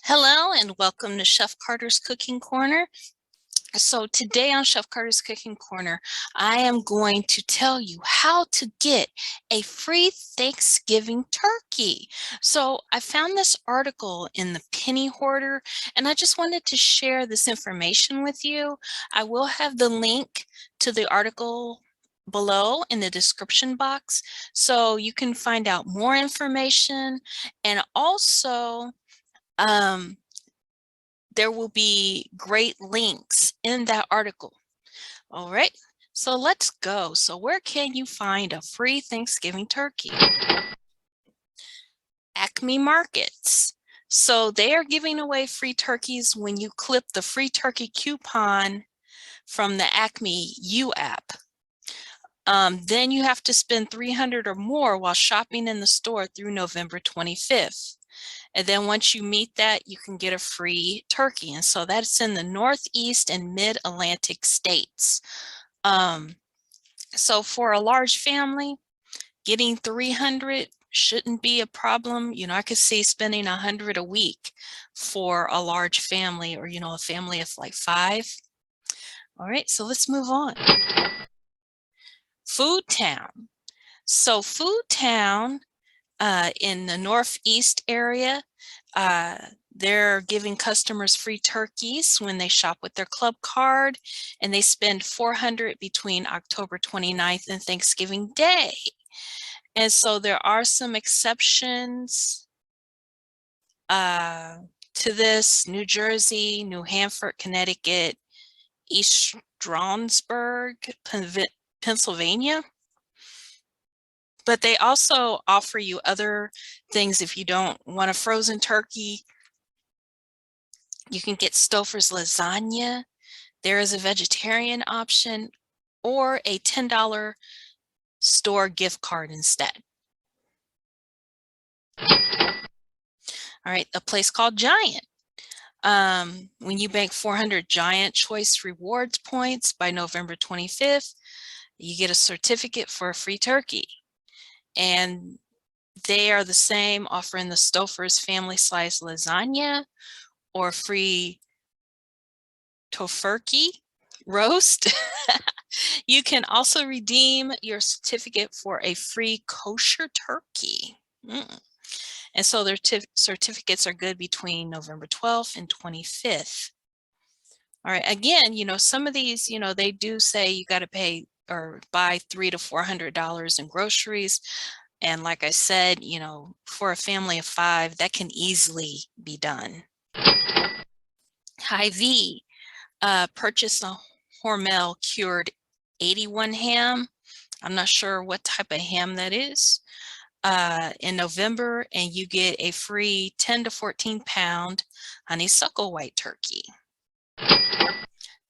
Hello and welcome to Chef Carter's Cooking Corner. So today on Chef Carter's Cooking Corner, I am going to tell you how to get a free Thanksgiving turkey. So I found this article in the Penny Hoarder and I just wanted to share this information with you. I will have the link to the article below in the description box so you can find out more information, and also there will be great links in that article. All right, so let's go. So where can you find a free Thanksgiving turkey? Acme Markets. So they are giving away free turkeys when you clip the free turkey coupon from the Acme U app. Then you have to spend $300 or more while shopping in the store through November 25th. And then once you meet that, you can get a free turkey. And so that's in the Northeast and Mid-Atlantic states. So for a large family, getting 300 shouldn't be a problem. You know, I could see spending 100 a week for a large family, or, you know, a family of like 5. All right, so let's move on. Foodtown. So Foodtown, in the Northeast area, they're giving customers free turkeys when they shop with their club card, and they spend $400 between October 29th and Thanksgiving Day. And so there are some exceptions to this: New Jersey, New Hampshire, Connecticut, East Stroudsburg, Pennsylvania. But they also offer you other things. If you don't want a frozen turkey, you can get Stouffer's lasagna. There is a vegetarian option, or a $10 store gift card instead. All right, a place called Giant. When you bank 400 Giant Choice Rewards points by November 25th, you get a certificate for a free turkey. And they are the same, offering the Stouffer's family size lasagna or free tofurkey roast. You can also redeem your certificate for a free kosher turkey. And so their certificates are good between November 12th and 25th. All right, again, you know, some of these, you know, they do say you got to pay or buy $300 to $400 in groceries. And like I said, you know, for a family of 5, that can easily be done. Hy-Vee Purchase a Hormel Cured 81 ham. I'm not sure what type of ham that is. In November, and you get a free 10 to 14 pound Honeysuckle white turkey.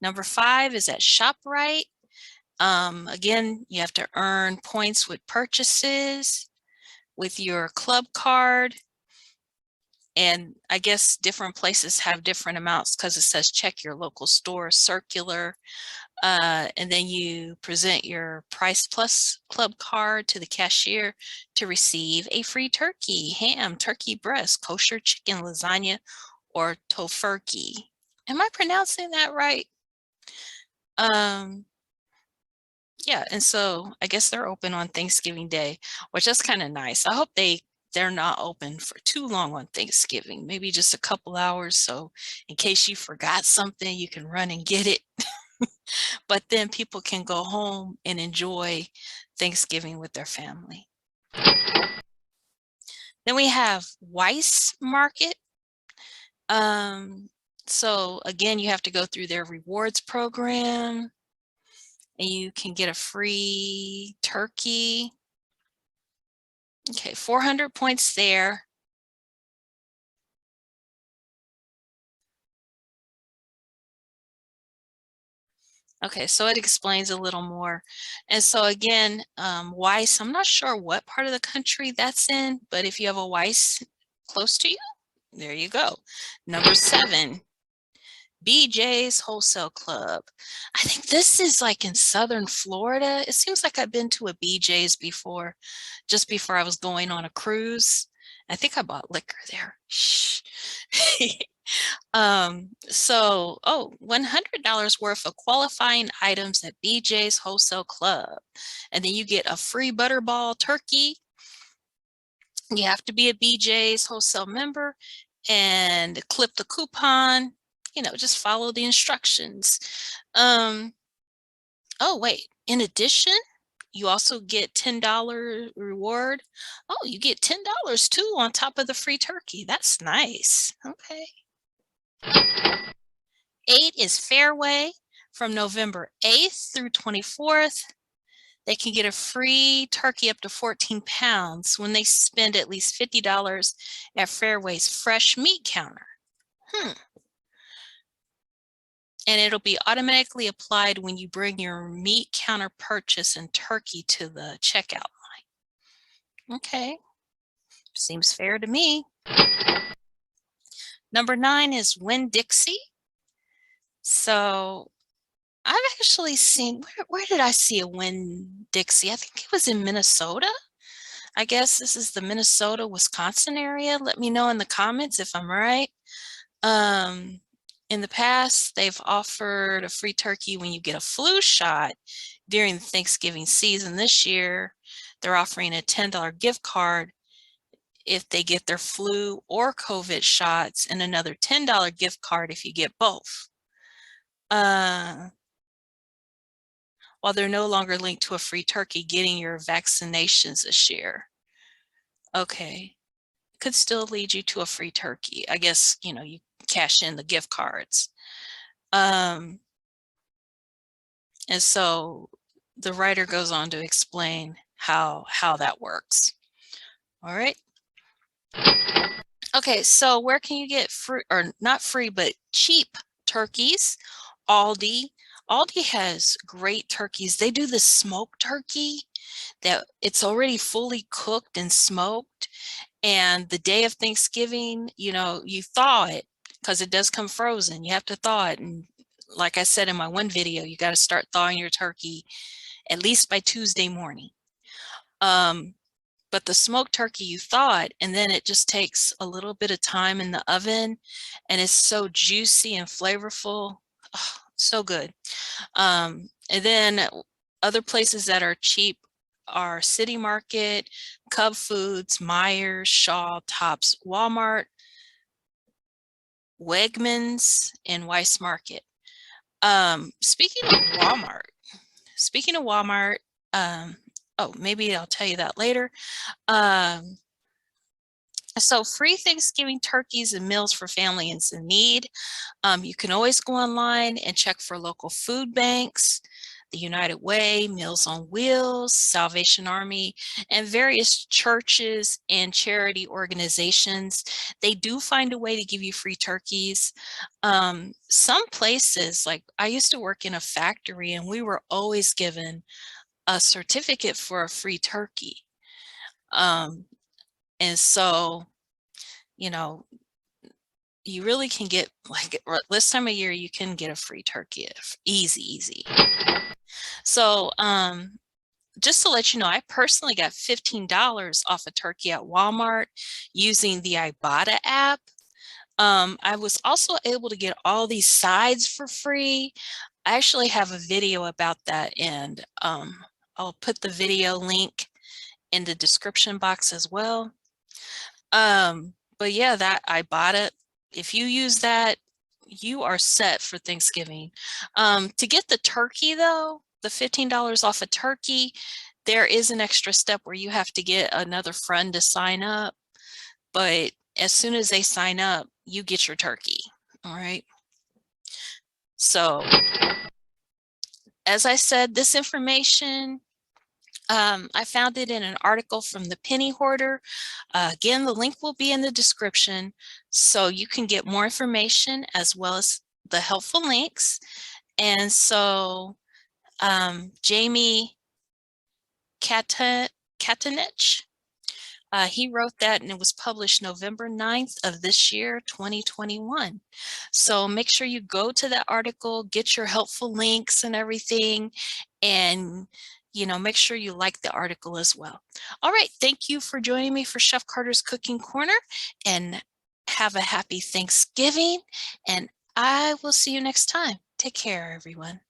Number 5 is at ShopRite. Again, you have to earn points with purchases with your club card. And I guess different places have different amounts because it says check your local store circular. And then you present your Price Plus club card to the cashier to receive a free turkey, ham, turkey breast, kosher chicken, lasagna, or tofurkey. Am I pronouncing that right? Yeah, and so I guess they're open on Thanksgiving Day, which is kind of nice. I hope they're not open for too long on Thanksgiving, maybe just a couple hours, so in case you forgot something, you can run and get it. But then people can go home and enjoy Thanksgiving with their family. Then we have Weis Market. So again, you have to go through their rewards program, and you can get a free turkey. Okay, 400 points there. Okay, so it explains a little more. And so again, Weis, I'm not sure what part of the country that's in, but if you have a Weis close to you, there you go. Number 7, BJ's Wholesale Club. I think this is like in Southern Florida. It seems like I've been to a BJ's before, just before I was going on a cruise. I think I bought liquor there. Shh. So, oh, $100 worth of qualifying items at BJ's Wholesale Club. And then you get a free butterball turkey. You have to be a BJ's Wholesale member and clip the coupon, just follow the instructions. Oh, wait, in addition, you also get $10 reward. Oh, you get $10 too on top of the free turkey. That's nice. Okay. 8 is Fairway from November 8th through 24th. They can get a free turkey up to 14 pounds when they spend at least $50 at Fairway's fresh meat counter. And it'll be automatically applied when you bring your meat counter purchase and turkey to the checkout line. Okay, seems fair to me. Number 9 is Winn-Dixie. So I've actually seen, where did I see a Winn-Dixie? I think it was in Minnesota. I guess this is the Minnesota, Wisconsin area. Let me know in the comments if I'm right. In the past, they've offered a free turkey when you get a flu shot during the Thanksgiving season. This year, they're offering a $10 gift card if they get their flu or COVID shots, and another $10 gift card if you get both. While they're no longer linked to a free turkey, getting your vaccinations this year. Okay, could still lead you to a free turkey. I guess, you cash in the gift cards. And so the writer goes on to explain how that works. All right. Okay, so where can you get free, or not free, but cheap turkeys? Aldi. Aldi has great turkeys. They do the smoked turkey that it's already fully cooked and smoked. And the day of Thanksgiving, you thaw it because it does come frozen. You have to thaw it. And like I said in my one video, you got to start thawing your turkey at least by Tuesday morning. But the smoked turkey, you thaw it, and then it just takes a little bit of time in the oven, and it's so juicy and flavorful. Oh, so good. And then other places that are cheap are City Market, Cub Foods, Myers, Shaw, Tops, Walmart, Wegmans, and Weis Market. Speaking of Walmart, oh, maybe I'll tell you that later. So free Thanksgiving turkeys and meals for families in need. You can always go online and check for local food banks, the United Way, Meals on Wheels, Salvation Army, and various churches and charity organizations. They do find a way to give you free turkeys. Some places, like I used to work in a factory, and we were always given a certificate for a free turkey. And so, you really can get, like, this time of year, you can get a free turkey. Easy. So, just to let you know, I personally got $15 off a turkey at Walmart using the Ibotta app. I was also able to get all these sides for free. I actually have a video about that, and I'll put the video link in the description box as well. But yeah, that Ibotta, if you use that, you are set for Thanksgiving. To get the turkey though, the $15 off a turkey, there is an extra step where you have to get another friend to sign up. But as soon as they sign up, you get your turkey. All right. So as I said, this information, I found it in an article from the Penny Hoarder. Again, the link will be in the description, so you can get more information as well as the helpful links. And so Jamie Katanich, he wrote that, and it was published November 9th of this year, 2021. So make sure you go to that article, get your helpful links and everything, and make sure you like the article as well. All right, thank you for joining me for Chef Carter's Cooking Corner, and Have a happy Thanksgiving, and I will see you next time. Take care, everyone.